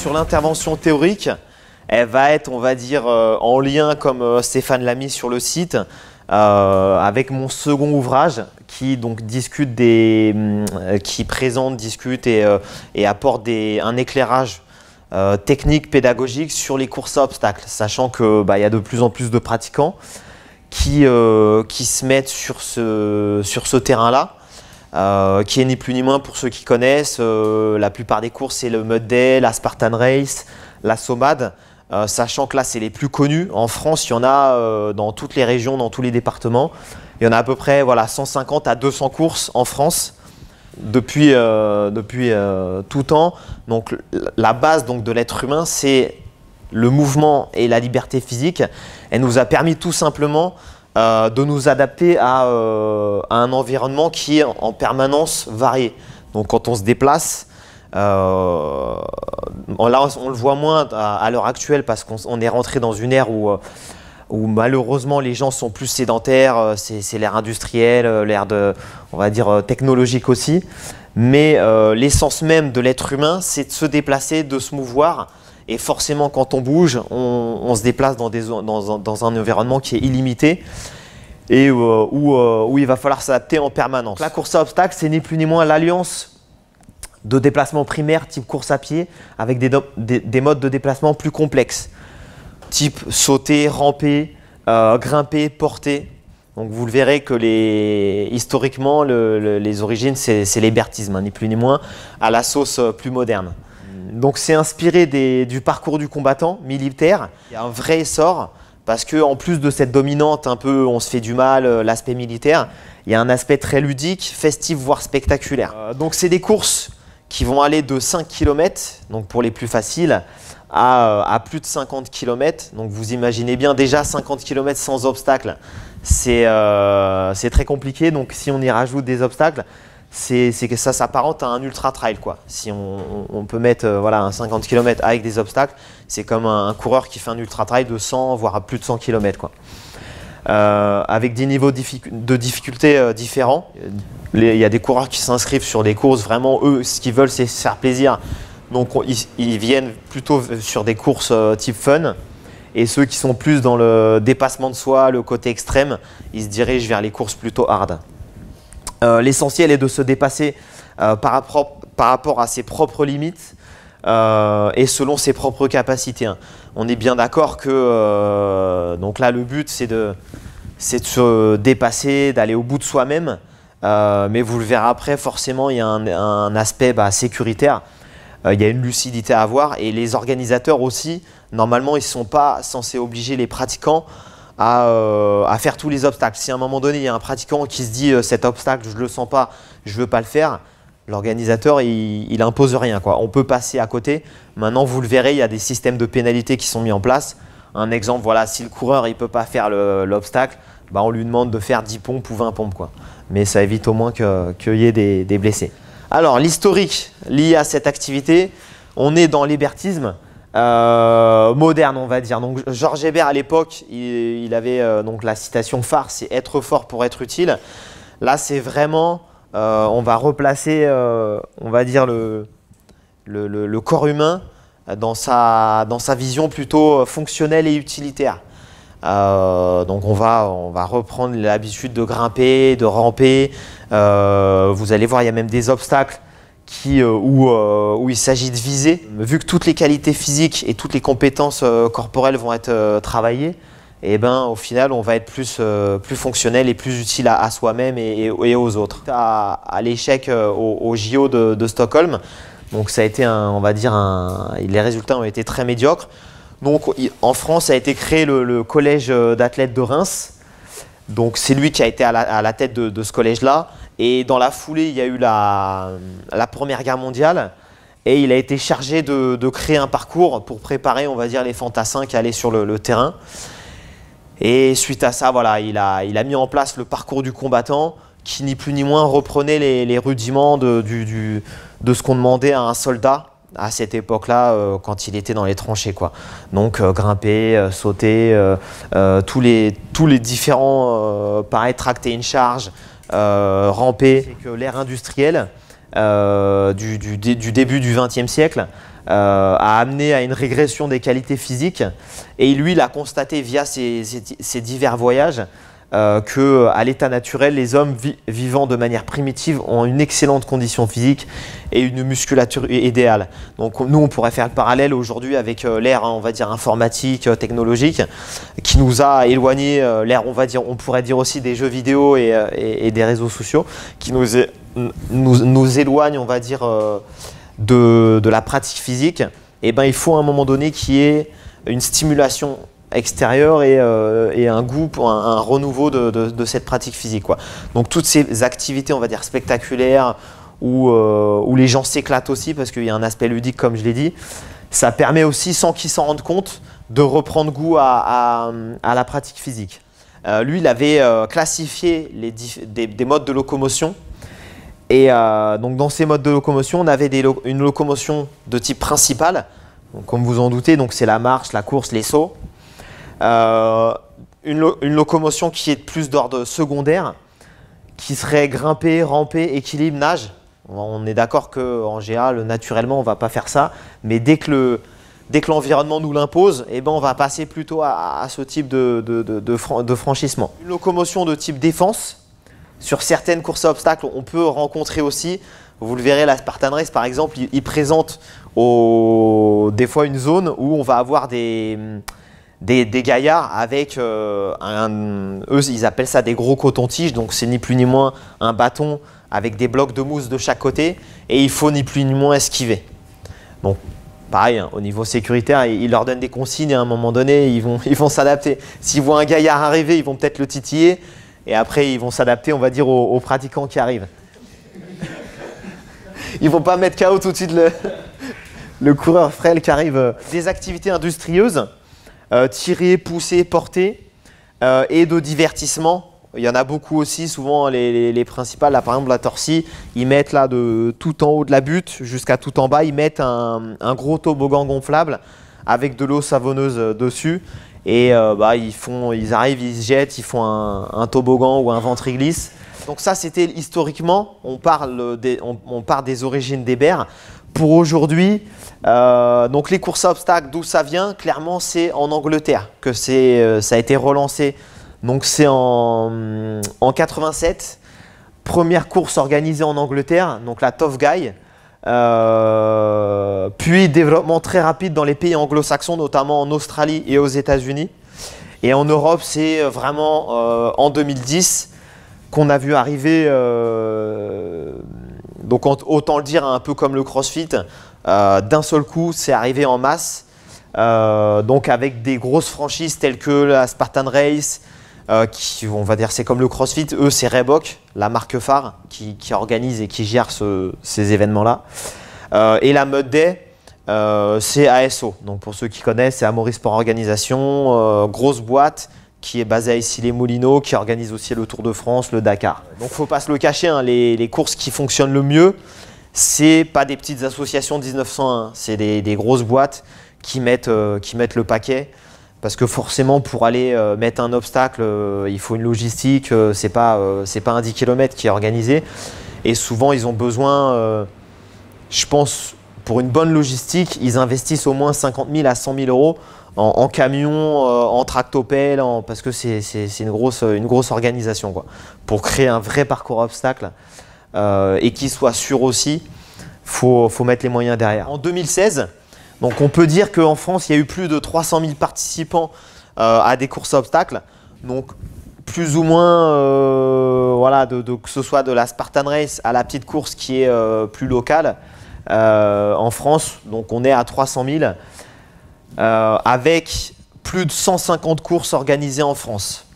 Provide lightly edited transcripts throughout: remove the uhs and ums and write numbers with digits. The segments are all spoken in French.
sur l'intervention théorique, elle va être, on va dire, en lien, comme Stéphane l'a mis sur le site, avec mon second ouvrage qui donc discute qui présente, discute et apporte un éclairage technique, pédagogique sur les courses à obstacles, sachant que y a de plus en plus de pratiquants qui se mettent sur ce terrain-là, qui est ni plus ni moins, pour ceux qui connaissent, la plupart des courses, c'est le Mud Day, la Spartan Race, la SOMAD, sachant que là, c'est les plus connus. En France, il y en a dans toutes les régions, dans tous les départements. Il y en a à peu près 150 à 200 courses en France depuis tout temps. Donc, la base de l'être humain, c'est le mouvement et la liberté physique. Elle nous a permis tout simplement de nous adapter à un environnement qui est en permanence varié. Donc quand on se déplace, là on le voit moins à l'heure actuelle parce qu'on est rentré dans une ère où malheureusement les gens sont plus sédentaires, c'est l'ère industrielle, l'ère on va dire technologique aussi. Mais l'essence même de l'être humain, c'est de se déplacer, de se mouvoir. Et forcément, quand on bouge, on se déplace dans un environnement qui est illimité et où il va falloir s'adapter en permanence. La course à obstacles, c'est ni plus ni moins l'alliance de déplacement primaire type course à pied avec des modes de déplacement plus complexes, type sauter, ramper, grimper, porter. Donc vous le verrez que historiquement, les origines, c'est l'hébertisme, ni plus ni moins, à la sauce plus moderne. Donc c'est inspiré du parcours du combattant militaire. Il y a un vrai essor parce qu'en plus de cette dominante, un peu on se fait du mal, l'aspect militaire, il y a un aspect très ludique, festif, voire spectaculaire. Donc c'est des courses qui vont aller de 5 km, donc pour les plus faciles, à plus de 50 km. Donc vous imaginez bien, déjà 50 km sans obstacle, c'est très compliqué. Donc si on y rajoute des obstacles, c'est que ça s'apparente à un ultra trail quoi. Si on peut mettre un 50 km avec des obstacles, c'est comme un coureur qui fait un ultra trail de 100 voire à plus de 100 km quoi. Avec des niveaux de difficulté différents. Il y a des coureurs qui s'inscrivent sur des courses, vraiment eux ce qu'ils veulent c'est se faire plaisir. Donc ils viennent plutôt sur des courses type fun. Et ceux qui sont plus dans le dépassement de soi, le côté extrême, ils se dirigent vers les courses plutôt hard. L'essentiel est de se dépasser par rapport à ses propres limites et selon ses propres capacités. Hein. On est bien d'accord que donc là le but c'est de se dépasser, d'aller au bout de soi-même, mais vous le verrez après, forcément il y a un aspect sécuritaire, il y a une lucidité à avoir et les organisateurs aussi, normalement ils ne sont pas censés obliger les pratiquants à faire tous les obstacles. Si à un moment donné, il y a un pratiquant qui se dit cet obstacle, je ne le sens pas, je ne veux pas le faire, l'organisateur, il impose rien, quoi. On peut passer à côté. Maintenant, vous le verrez, il y a des systèmes de pénalités qui sont mis en place. Un exemple, voilà, si le coureur ne peut pas faire l'obstacle, on lui demande de faire 10 pompes ou 20 pompes, quoi. Mais ça évite au moins qu'il y ait des blessés. Alors, l'historique lié à cette activité, on est dans l'hébertisme. Moderne on va dire. Donc Georges Hébert à l'époque il avait donc la citation phare, c'est être fort pour être utile. Là c'est vraiment on va replacer on va dire le corps humain dans sa vision plutôt fonctionnelle et utilitaire. Donc on va reprendre l'habitude de grimper, de ramper. Vous allez voir, il y a même des obstacles où il s'agit de viser. Vu que toutes les qualités physiques et toutes les compétences corporelles vont être travaillées, et au final on va être plus fonctionnel et plus utile à soi-même et aux autres. À l'échec au JO de Stockholm, donc ça a été on va dire les résultats ont été très médiocres. Donc en France a été créé le collège d'athlètes de Reims. Donc c'est lui qui a été à la tête de ce collège-là. Et dans la foulée, il y a eu la Première Guerre mondiale et il a été chargé de créer un parcours pour préparer, on va dire, les fantassins qui allaient sur le terrain. Et suite à ça, voilà, il a mis en place le parcours du combattant qui, ni plus ni moins, reprenait les rudiments de ce qu'on demandait à un soldat à cette époque-là quand il était dans les tranchées, quoi. Donc grimper, sauter, tous les différents, pareil, tracter une charge, ramper. C'est que l'ère industrielle du début du XXe siècle a amené à une régression des qualités physiques. Et lui, il a constaté via ses divers voyages qu'à l'état naturel, les hommes vivant de manière primitive ont une excellente condition physique et une musculature idéale. Donc nous, on pourrait faire le parallèle aujourd'hui avec l'ère, on va dire, informatique, technologique, qui nous a éloigné, l'ère, on pourrait dire aussi des jeux vidéo et des réseaux sociaux, qui nous éloignent, on va dire, de la pratique physique. Et ben, il faut à un moment donné qu'il y ait une stimulation extérieur et un goût, un renouveau de cette pratique physique, quoi. Donc toutes ces activités, on va dire, spectaculaires, où les gens s'éclatent aussi, parce qu'il y a un aspect ludique, comme je l'ai dit, ça permet aussi, sans qu'ils s'en rendent compte, de reprendre goût à la pratique physique. Lui, il avait classifié des modes de locomotion. Et donc dans ces modes de locomotion, on avait une locomotion de type principal. Donc, comme vous en doutez, c'est la marche, la course, les sauts. Une locomotion qui est plus d'ordre secondaire, qui serait grimper, ramper, équilibre, nage. On est d'accord qu'en général, naturellement, on ne va pas faire ça. Mais dès que l'environnement nous l'impose, eh ben, on va passer plutôt à ce type de franchissement. Une locomotion de type défense, sur certaines courses à obstacles, on peut rencontrer aussi, vous le verrez, la Spartan Race par exemple, il présente des fois une zone où on va avoir des gaillards avec, eux ils appellent ça des gros cotons-tiges, donc c'est ni plus ni moins un bâton avec des blocs de mousse de chaque côté et il faut ni plus ni moins esquiver. Donc pareil, au niveau sécuritaire, ils leur donnent des consignes et à un moment donné, ils vont s'adapter. S'ils voient un gaillard arriver, ils vont peut-être le titiller et après ils vont s'adapter, on va dire, aux pratiquants qui arrivent. Ils ne vont pas mettre KO tout de suite le coureur frêle qui arrive. Des activités industrieuses, tirer, pousser, porter et de divertissement. Il y en a beaucoup aussi, souvent les principales. Là, par exemple, la Torcy, ils mettent là de tout en haut de la butte jusqu'à tout en bas, ils mettent un gros toboggan gonflable avec de l'eau savonneuse dessus. Et ils arrivent, ils se jettent, ils font un toboggan ou un ventre-glisse. Donc ça, c'était historiquement, on part des origines des bers. Pour aujourd'hui, donc les courses à obstacles, d'où ça vient, clairement, c'est en Angleterre que ça a été relancé. Donc c'est en 87, première course organisée en Angleterre, donc la Tough Guy. Puis développement très rapide dans les pays anglo-saxons, notamment en Australie et aux États-Unis. Et en Europe, c'est vraiment en 2010 qu'on a vu arriver, donc autant le dire, un peu comme le CrossFit, d'un seul coup, c'est arrivé en masse, donc avec des grosses franchises telles que la Spartan Race, on va dire c'est comme le CrossFit, eux c'est Reebok, la marque phare qui organise et qui gère ces événements-là. Et la Mud Day, c'est ASO, donc pour ceux qui connaissent, c'est Amaury Sport Organisation, grosse boîte qui est basée à Issy-les-Moulineaux, qui organise aussi le Tour de France, le Dakar. Donc il ne faut pas se le cacher, hein, les courses qui fonctionnent le mieux, c'est pas des petites associations de 1901, c'est des grosses boîtes qui mettent le paquet. Parce que forcément, pour aller mettre un obstacle, il faut une logistique, c'est pas un 10 km qui est organisé. Et souvent, ils ont besoin, je pense, pour une bonne logistique, ils investissent au moins 50 000 à 100 000 euros en camion, en tractopelle, parce que c'est une grosse organisation, quoi. Pour créer un vrai parcours obstacle et qu'il soit sûr aussi, faut mettre les moyens derrière. En 2016, donc on peut dire qu'en France, il y a eu plus de 300 000 participants à des courses à obstacles. Donc plus ou moins, voilà, que ce soit de la Spartan Race à la petite course qui est plus locale en France. Donc on est à 300 000 avec plus de 150 courses organisées en France.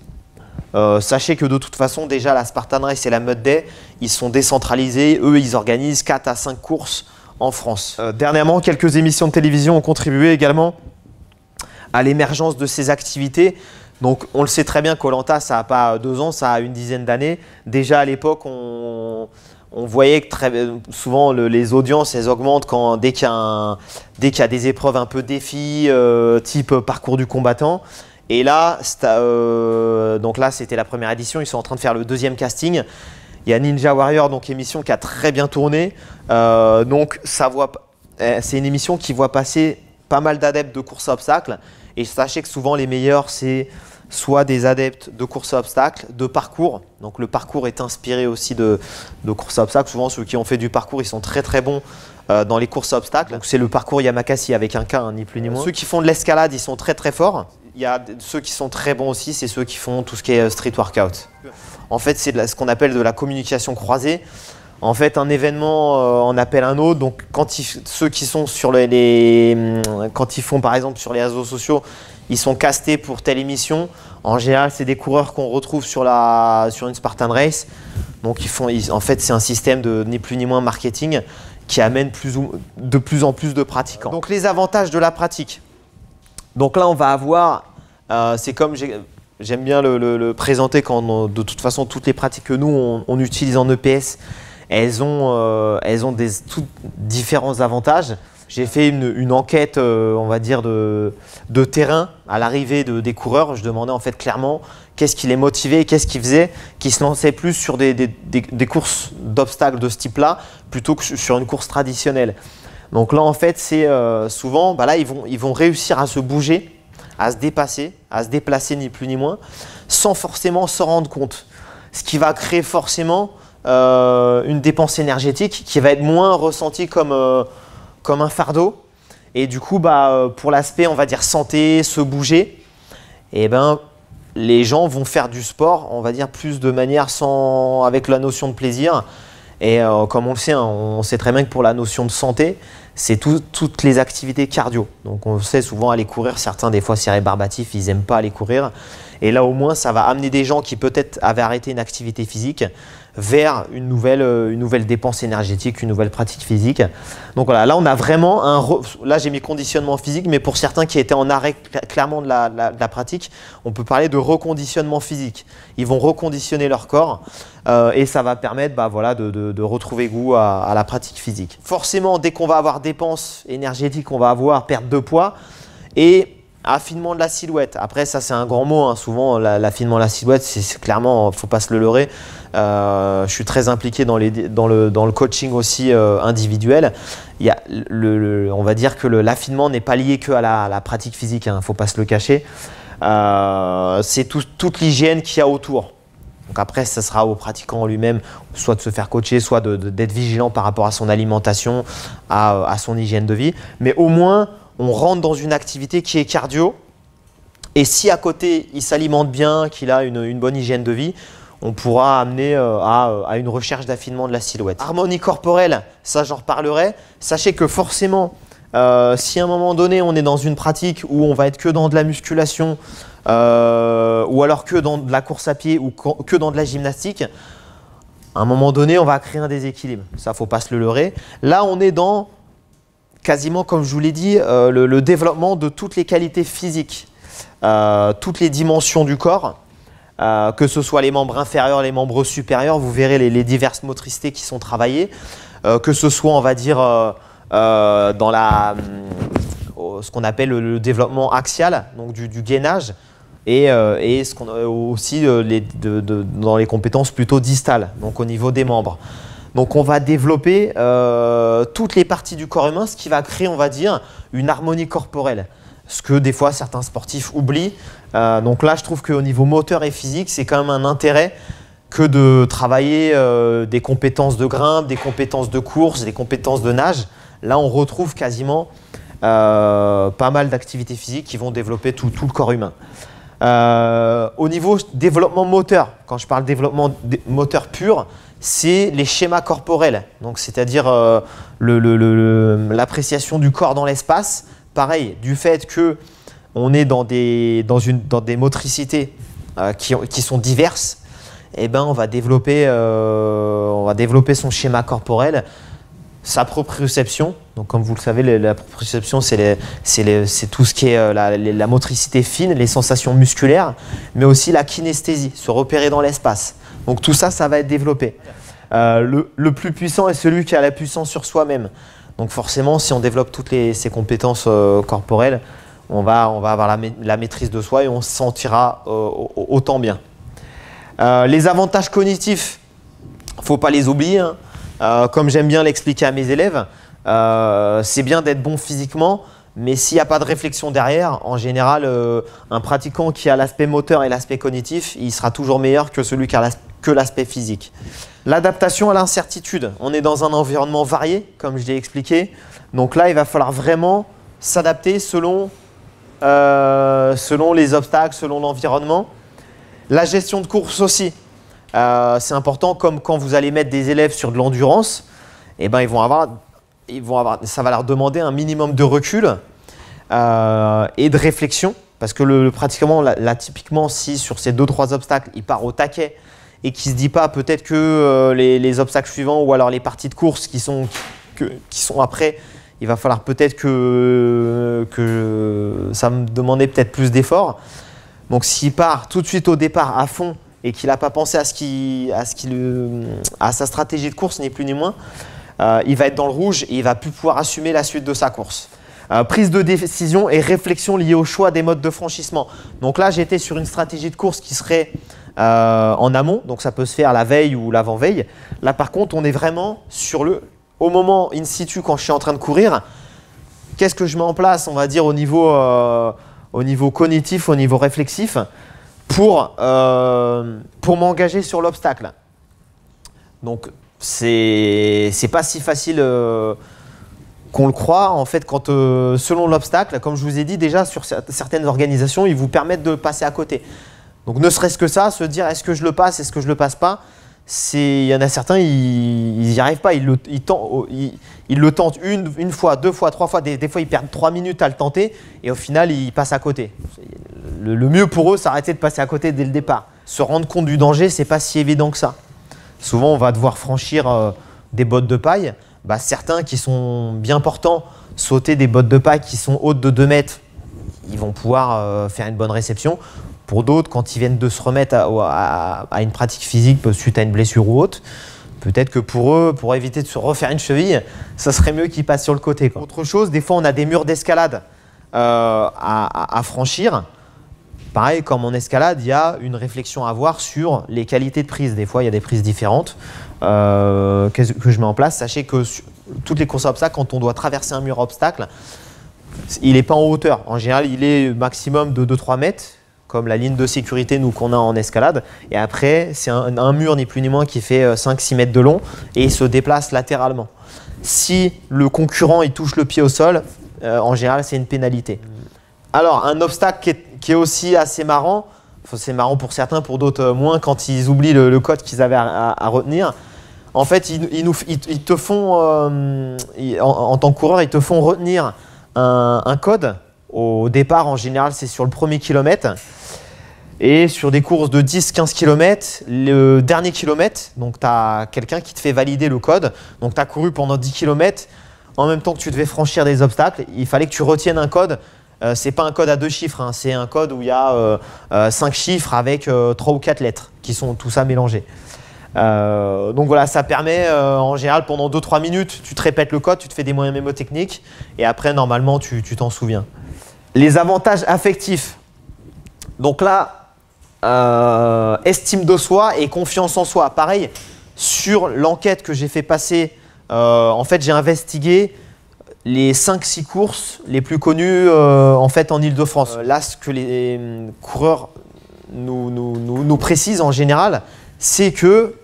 Sachez que de toute façon, déjà la Spartan Race et la Mud Day, ils sont décentralisés. Eux, ils organisent 4 à 5 courses en France. Dernièrement, quelques émissions de télévision ont contribué également à l'émergence de ces activités. Donc on le sait très bien, Koh Lanta, ça n'a pas 2 ans, ça a une dizaine d'années. Déjà à l'époque, on voyait que souvent les audiences elles augmentent dès qu'il y a des épreuves un peu défis, type parcours du combattant. Et là, donc là c'était la première édition, ils sont en train de faire le 2e casting. Il y a Ninja Warrior, donc émission qui a très bien tourné. Donc c'est une émission qui voit passer pas mal d'adeptes de course à obstacles. Et sachez que souvent les meilleurs, c'est soit des adeptes de course à obstacles, de parcours. Donc le parcours est inspiré aussi de course à obstacles. Souvent ceux qui ont fait du parcours, ils sont très très bons dans les courses à obstacles. Donc c'est le parcours Yamakasi avec un K, hein, ni plus ni moins. Ceux qui font de l'escalade, ils sont très très forts. Il y a ceux qui sont très bons aussi, c'est ceux qui font tout ce qui est street workout. En fait, c'est ce qu'on appelle de la communication croisée. En fait, un événement en appelle un autre. Donc, ceux qui sont sur quand ils font par exemple sur les réseaux sociaux, ils sont castés pour telle émission. En général, c'est des coureurs qu'on retrouve sur une Spartan Race. Donc, en fait, c'est un système de ni plus ni moins marketing qui amène de plus en plus de pratiquants. Donc, les avantages de la pratique. Donc là, on va avoir, c'est comme j'aime bien le présenter quand de toute façon, toutes les pratiques que nous, on utilise en EPS, elles ont toutes différents avantages. J'ai fait une enquête, on va dire, de terrain à l'arrivée des coureurs. Je demandais en fait clairement qu'est-ce qui les motivait, qu'est-ce qui faisait qu'ils se lançaient plus sur des courses d'obstacles de ce type-là plutôt que sur une course traditionnelle. Donc là, en fait, c'est souvent, là, ils vont réussir à se bouger, à se dépasser, à se déplacer ni plus ni moins, sans forcément s'en rendre compte. Ce qui va créer forcément une dépense énergétique qui va être moins ressentie comme un fardeau. Et du coup, pour l'aspect, on va dire santé, se bouger, et les gens vont faire du sport, on va dire plus de manière avec la notion de plaisir. Et comme on le sait, hein, on sait très bien que pour la notion de santé, c'est toutes les activités cardio. Donc on sait souvent aller courir, certains des fois c'est rébarbatif, ils n'aiment pas aller courir. Et là au moins ça va amener des gens qui peut-être avaient arrêté une activité physique vers une nouvelle dépense énergétique, une nouvelle pratique physique. Donc voilà, là on a vraiment là j'ai mis conditionnement physique, mais pour certains qui étaient en arrêt clairement de la pratique, on peut parler de reconditionnement physique. Ils vont reconditionner leur corps et ça va permettre de retrouver goût à la pratique physique. Forcément, dès qu'on va avoir dépense énergétique, on va avoir perte de poids et affinement de la silhouette. Après, ça c'est un grand mot, hein. Souvent l'affinement de la silhouette, c'est clairement, il ne faut pas se le leurrer. Je suis très impliqué dans le coaching aussi individuel. On va dire que l'affinement n'est pas lié que à la pratique physique, il ne faut pas se le cacher. C'est toute l'hygiène qu'il y a autour. Donc après, ça sera au pratiquant lui-même, soit de se faire coacher, soit d'être vigilant par rapport à son alimentation, à son hygiène de vie. Mais au moins, on rentre dans une activité qui est cardio. Et si à côté, il s'alimente bien, qu'il a une bonne hygiène de vie, on pourra amener à une recherche d'affinement de la silhouette. Harmonie corporelle, ça j'en reparlerai. Sachez que forcément, si à un moment donné, on est dans une pratique où on va être que dans de la musculation, ou alors que dans de la course à pied ou que dans de la gymnastique, à un moment donné, on va créer un déséquilibre. Ça, il ne faut pas se le leurrer. Là, on est dans quasiment, comme je vous l'ai dit, le développement de toutes les qualités physiques, toutes les dimensions du corps, que ce soit les membres inférieurs, les membres supérieurs. Vous verrez les diverses motricités qui sont travaillées, que ce soit, on va dire, dans ce qu'on appelle le développement axial, donc du gainage, et aussi dans les compétences plutôt distales, donc au niveau des membres. Donc on va développer toutes les parties du corps humain, ce qui va créer, on va dire, une harmonie corporelle. Ce que des fois certains sportifs oublient. Donc là, je trouve qu'au niveau moteur et physique, c'est quand même un intérêt que de travailler des compétences de grimpe, des compétences de course, des compétences de nage. Là, on retrouve quasiment pas mal d'activités physiques qui vont développer tout le corps humain. Au niveau développement moteur, quand je parle développement moteur pur, c'est les schémas corporels. Donc, c'est-à-dire l'appréciation du corps dans l'espace. Pareil, du fait qu'on est dans des motricités qui sont diverses, eh ben, on va développer son schéma corporel, sa proprioception. Donc, comme vous le savez, la proprioception, c'est tout ce qui est la motricité fine, les sensations musculaires, mais aussi la kinesthésie, se repérer dans l'espace. Donc tout ça, ça va être développé. Le plus puissant est celui qui a la puissance sur soi-même. Donc forcément, si on développe toutes ces compétences corporelles, on va avoir la maîtrise de soi et on se sentira autant bien. Les avantages cognitifs, il ne faut pas les oublier, hein. Comme j'aime bien l'expliquer à mes élèves, c'est bien d'être bon physiquement, mais s'il n'y a pas de réflexion derrière, en général, un pratiquant qui a l'aspect moteur et l'aspect cognitif, il sera toujours meilleur que celui qui a que l'aspect physique. L'adaptation à l'incertitude. On est dans un environnement varié, comme je l'ai expliqué. Donc là, il va falloir vraiment s'adapter selon les obstacles, selon l'environnement. La gestion de course aussi. C'est important, comme quand vous allez mettre des élèves sur de l'endurance, eh ben, ça va leur demander un minimum de recul et de réflexion. Parce que le pratiquement, là, typiquement, si sur ces 2-3 obstacles, il part au taquet et qu'il ne se dit pas peut-être que les obstacles suivants ou alors les parties de course qui sont après, il va falloir peut-être que ça me demandait peut-être plus d'efforts. Donc s'il part tout de suite au départ à fond et qu'il n'a pas pensé à sa stratégie de course, ni plus ni moins, il va être dans le rouge et il ne va plus pouvoir assumer la suite de sa course. Prise de décision et réflexion liée au choix des modes de franchissement. Donc là, j'étais sur une stratégie de course qui serait en amont, donc ça peut se faire la veille ou l'avant-veille. Là, par contre, on est vraiment au moment in situ quand je suis en train de courir. Qu'est-ce que je mets en place, on va dire, au niveau cognitif, au niveau réflexif, pour m'engager sur l'obstacle. Donc, c'est pas si facile qu'on le croit. En fait, quand selon l'obstacle, comme je vous ai dit déjà, sur certaines organisations, ils vous permettent de passer à côté. Donc, ne serait-ce que ça, se dire est-ce que je le passe, est-ce que je le passe pas. Il y en a certains, ils n'y arrivent pas. Ils le tentent une fois, 2 fois, 3 fois. Des fois, ils perdent 3 minutes à le tenter et au final, ils passent à côté. Le mieux pour eux, c'est d'arrêter de passer à côté dès le départ. Se rendre compte du danger, c'est pas si évident que ça. Souvent, on va devoir franchir des bottes de paille. Certains qui sont bien portants, sauter des bottes de paille qui sont hautes de 2 mètres, ils vont pouvoir faire une bonne réception. Pour d'autres, quand ils viennent de se remettre à une pratique physique suite à une blessure ou autre, peut-être que pour eux, pour éviter de se refaire une cheville, ça serait mieux qu'ils passent sur le côté, quoi. Autre chose, des fois on a des murs d'escalade à franchir. Pareil, comme en escalade, il y a une réflexion à avoir sur les qualités de prise. Des fois, il y a des prises différentes que je mets en place. Sachez que sur toutes les courses à obstacles, quand on doit traverser un mur à obstacle, il n'est pas en hauteur. En général, il est maximum de 2-3 mètres. Comme la ligne de sécurité qu'on a en escalade. Et après, c'est un mur ni plus ni moins qui fait 5-6 mètres de long et il se déplace latéralement. Si le concurrent il touche le pied au sol, en général, c'est une pénalité. Alors, un obstacle qui est aussi assez marrant, c'est marrant pour certains, pour d'autres moins, quand ils oublient le code qu'ils avaient à retenir. En fait, ils te font, en tant que coureur, ils te font retenir un code. Au départ, en général, c'est sur le premier kilomètre. Et sur des courses de 10-15 km, le dernier kilomètre, donc tu as quelqu'un qui te fait valider le code. Donc tu as couru pendant 10 km, en même temps que tu devais franchir des obstacles, il fallait que tu retiennes un code. Ce n'est pas un code à 2 chiffres, hein, c'est un code où il y a 5 chiffres avec 3 ou 4 lettres qui sont tout ça mélangés. Donc voilà, ça permet en général pendant 2-3 minutes, tu te répètes le code, tu te fais des moyens mémotechniques et après normalement tu t'en souviens. Les avantages affectifs. Donc là, estime de soi et confiance en soi. Pareil, sur l'enquête que j'ai fait passer, en fait, j'ai investigué les 5-6 courses les plus connues en fait, en Ile-de-France. Là, ce que les coureurs nous précisent en général, c'est que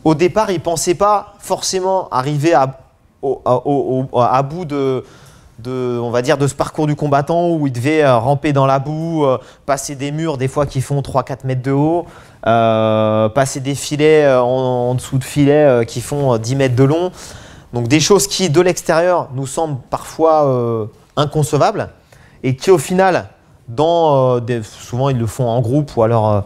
au départ, ils ne pensaient pas forcément arriver à bout on va dire de ce parcours du combattant où il devait ramper dans la boue, passer des murs des fois qui font 3-4 mètres de haut, passer des filets en dessous de filets qui font 10 mètres de long. Donc des choses qui de l'extérieur nous semblent parfois inconcevables et qui au final, souvent ils le font en groupe ou alors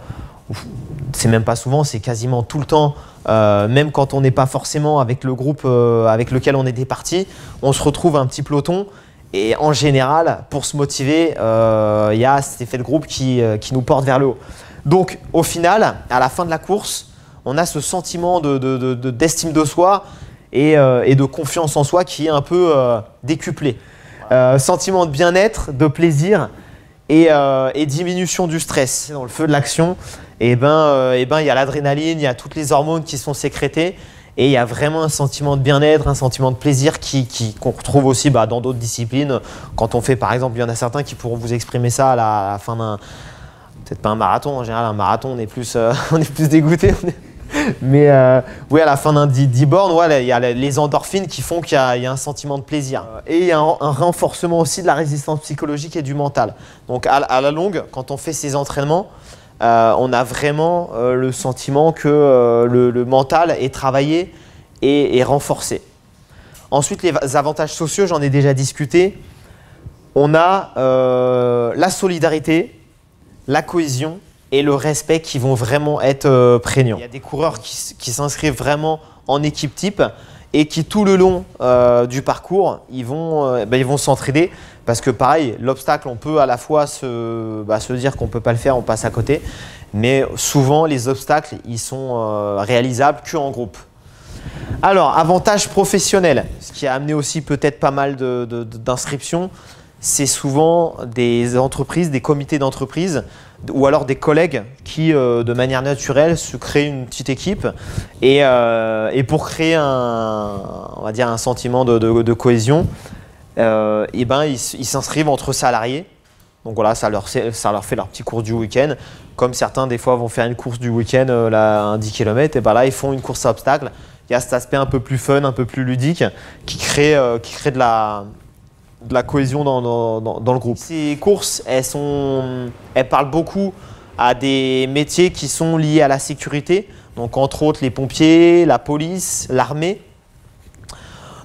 c'est même pas souvent, c'est quasiment tout le temps. Même quand on n'est pas forcément avec le groupe avec lequel on était parti, on se retrouve un petit peloton et en général, pour se motiver, il y a cet effet de groupe qui nous porte vers le haut. Donc au final, à la fin de la course, on a ce sentiment d'estime de soi et de confiance en soi qui est un peu décuplé. Sentiment de bien-être, de plaisir et diminution du stress. Dans le feu de l'action, il y a l'adrénaline, il y a toutes les hormones qui sont sécrétées Et il y a vraiment un sentiment de bien-être, un sentiment de plaisir qu'on retrouve aussi dans d'autres disciplines. Quand on fait, par exemple, il y en a certains qui pourront vous exprimer ça à la fin d'un... Peut-être pas un marathon, en général, un marathon, on est plus, on est plus dégoûté. Mais oui, à la fin d'un 10 bornes, ouais, il y a les endorphines qui font qu'il y a un sentiment de plaisir. Et il y a un renforcement aussi de la résistance psychologique et du mental. Donc à la longue, quand on fait ces entraînements, on a vraiment le sentiment que le mental est travaillé et renforcé. Ensuite, les avantages sociaux, j'en ai déjà discuté. On a la solidarité, la cohésion et le respect qui vont vraiment être prégnants. Il y a des coureurs qui s'inscrivent vraiment en équipe type et qui tout le long du parcours, ils vont s'entraider parce que pareil, l'obstacle, on peut à la fois se dire qu'on ne peut pas le faire, on passe à côté, mais souvent les obstacles, ils sont réalisables qu'en groupe. Alors, avantage professionnel, ce qui a amené aussi peut-être pas mal d'inscriptions, c'est souvent des entreprises, des comités d'entreprise ou alors des collègues qui, de manière naturelle, se créent une petite équipe et pour créer on va dire un sentiment de cohésion, ils s'inscrivent entre salariés. Donc voilà, ça leur fait leur petit cours du week-end. Comme certains, des fois, vont faire une course du week-end, un 10 km, et là, ils font une course à obstacles. Il y a cet aspect un peu plus fun, un peu plus ludique, qui crée de la cohésion dans le groupe. Ces courses, elles parlent beaucoup à des métiers qui sont liés à la sécurité, donc entre autres les pompiers, la police, l'armée.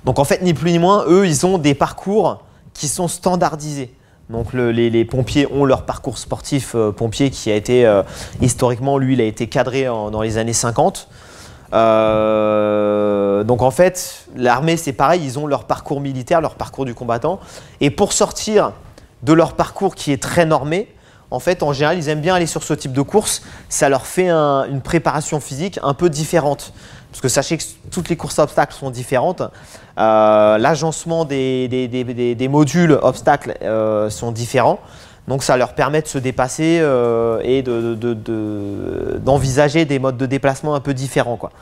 Donc en fait, ni plus ni moins, eux, ils ont des parcours qui sont standardisés. Donc les pompiers ont leur parcours sportif pompier qui a été, historiquement, lui, il a été cadré dans les années 50. Donc en fait, l'armée, c'est pareil, ils ont leur parcours militaire, leur parcours du combattant. Et pour sortir de leur parcours qui est très normé, en fait, en général, ils aiment bien aller sur ce type de course. Ça leur fait une préparation physique un peu différente. Parce que sachez que toutes les courses à obstacles sont différentes. L'agencement des modules obstacles sont différents. Donc ça leur permet de se dépasser et d'envisager des modes de déplacement un peu différents, quoi.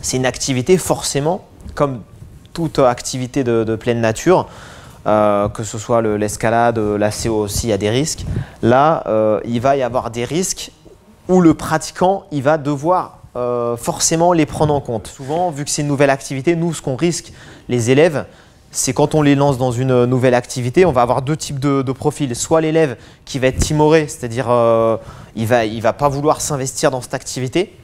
C'est une activité forcément, comme toute activité de pleine nature, que ce soit l'escalade, la CO aussi, il y a des risques. Là, il va y avoir des risques où le pratiquant il va devoir forcément les prendre en compte. Souvent, vu que c'est une nouvelle activité, nous, ce qu'on risque, les élèves, c'est quand on les lance dans une nouvelle activité, on va avoir deux types de profils. Soit l'élève qui va être timoré, c'est-à-dire il va pas vouloir s'investir dans cette activité.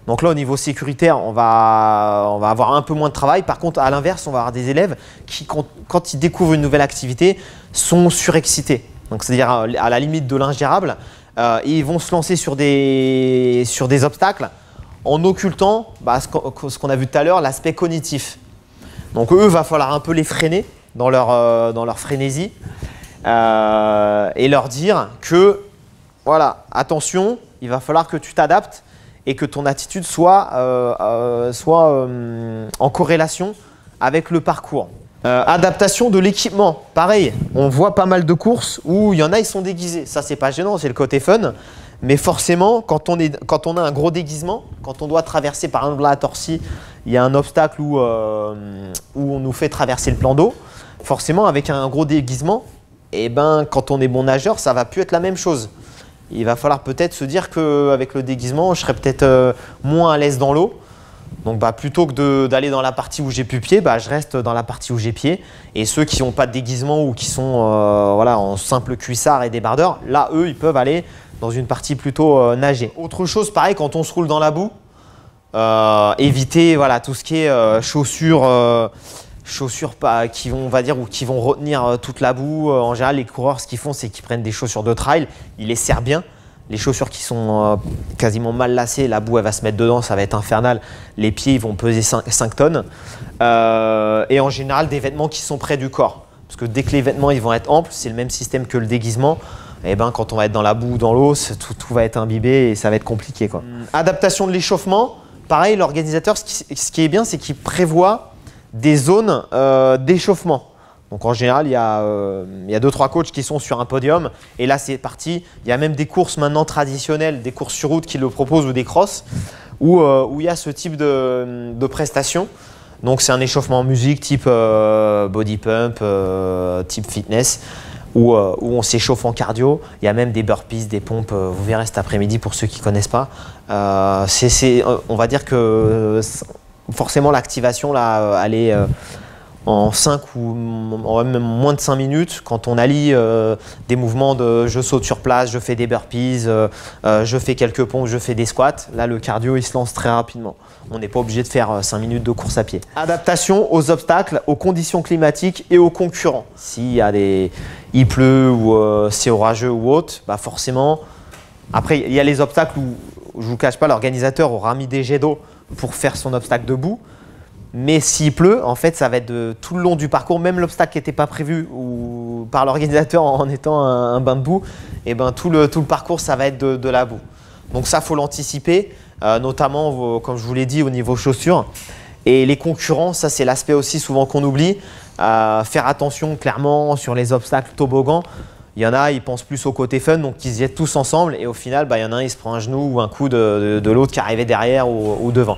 Donc là, au niveau sécuritaire, on va avoir un peu moins de travail. Par contre, à l'inverse, on va avoir des élèves qui, quand ils découvrent une nouvelle activité, sont surexcités. Donc c'est-à-dire à la limite de l'ingérable. Et ils vont se lancer sur des obstacles en occultant ce qu'on a vu tout à l'heure, l'aspect cognitif. Donc eux, il va falloir un peu les freiner dans leur frénésie et leur dire que, voilà, attention, il va falloir que tu t'adaptes et que ton attitude soit en corrélation avec le parcours. Adaptation de l'équipement, pareil, on voit pas mal de courses où il y en a, ils sont déguisés. Ça, c'est pas gênant, c'est le côté fun. Mais forcément, quand on a un gros déguisement, quand on doit traverser, par exemple là à Torcy, il y a un obstacle où on nous fait traverser le plan d'eau, forcément avec un gros déguisement, quand on est bon nageur, ça va plus être la même chose. Il va falloir peut-être se dire qu'avec le déguisement, je serai peut-être moins à l'aise dans l'eau. Donc plutôt que d'aller dans la partie où j'ai plus pied, je reste dans la partie où j'ai pied. Et ceux qui n'ont pas de déguisement ou qui sont en simple cuissard et débardeur, là, eux, ils peuvent aller dans une partie plutôt nager. Autre chose, pareil, quand on se roule dans la boue, éviter tout ce qui est chaussures qui vont, on va dire, ou qui vont retenir toute la boue. En général, les coureurs, ce qu'ils font, c'est qu'ils prennent des chaussures de trail, ils les serrent bien. Les chaussures qui sont quasiment mal lacées, la boue elle va se mettre dedans, ça va être infernal. Les pieds ils vont peser 5 tonnes. Et en général, des vêtements qui sont près du corps. Parce que dès que les vêtements ils vont être amples, c'est le même système que le déguisement. Et quand on va être dans la boue ou dans l'eau, tout va être imbibé et ça va être compliqué, quoi. Adaptation de l'échauffement, pareil, l'organisateur, ce qui est bien, c'est qu'il prévoit des zones d'échauffement. Donc en général, il y a 2-3 coachs qui sont sur un podium et là c'est parti. Il y a même des courses maintenant traditionnelles, des courses sur route qui le proposent ou des crosses où il y a ce type de prestation. Donc c'est un échauffement en musique type body pump, type fitness, où on s'échauffe en cardio. Il y a même des burpees, des pompes, vous verrez cet après-midi pour ceux qui ne connaissent pas. On va dire que forcément l'activation, là, elle est en 5 ou même moins de 5 minutes. Quand on allie des mouvements de je saute sur place, je fais des burpees, je fais quelques pompes, je fais des squats, là le cardio il se lance très rapidement. On n'est pas obligé de faire 5 minutes de course à pied. Adaptation aux obstacles, aux conditions climatiques et aux concurrents. Il pleut ou c'est orageux ou autre, bah forcément. Après, il y a les obstacles où, je ne vous cache pas, l'organisateur aura mis des jets d'eau pour faire son obstacle debout. Mais s'il pleut, en fait, ça va être tout le long du parcours, même l'obstacle qui n'était pas prévu ou par l'organisateur en étant un bain de boue, et ben tout le parcours, ça va être de la boue. Donc ça, il faut l'anticiper, notamment, comme je vous l'ai dit, au niveau chaussures. Et les concurrents, ça c'est l'aspect aussi souvent qu'on oublie. Faire attention clairement sur les obstacles toboggans. Il y en a, ils pensent plus au côté fun, donc ils se jettent tous ensemble. Et au final, il y en a un, il se prend un genou ou un coup de l'autre qui arrivait derrière ou devant.